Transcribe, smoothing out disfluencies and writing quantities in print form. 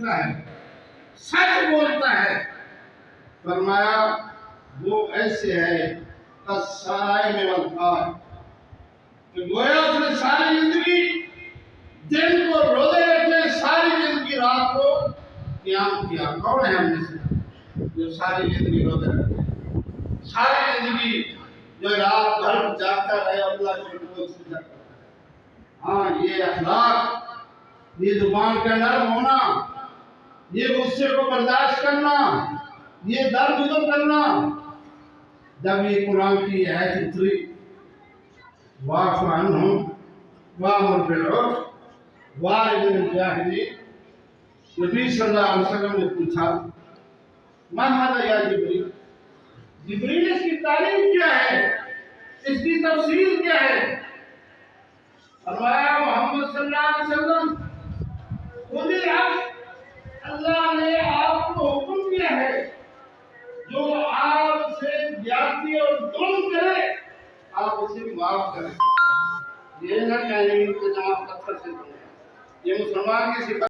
ہے، سچ بولتا ہے۔ فرمایا وہ ایسے ہے کسائے میں والقار، کہ گویا اس نے ساری زندگی دن کو روزے رکھے، ساری زندگی رات کو قیام کیا۔ کون ہے ہم میں سے جو ساری زندگی روزے رکھے، ساری زندگی جو رات بھر جاگتا رہے اور اللہ کے حکم سے جاگتا رہے؟ ہاں، یہ اخلاق، یہ زبان کا نرم ہونا، یہ غصے کو برداشت کرنا، یہ درگزر کرنا۔ جب یہ قرآن کی آیت اتری واعف عنہم وامر بالعرف وأعرض عن الجاہلین، نبی صلی اللہ علیہ وسلم نے پوچھا ما ھذا یا جبریل، جبریل اس کی تعلیم کیا ہے، اس کی تفسیر کیا ہے؟ فرمایا محمد صلی اللہ علیہ وسلم خود العفو، اللہ نے آپ کو حکم دیا ہے جو آپ سے زیادتی اور ظلم کرے آپ اسے معاف کریں۔ یہ نہ کہیں کہ جناب پتھر سے بنے، یہ مسلمان کی صفت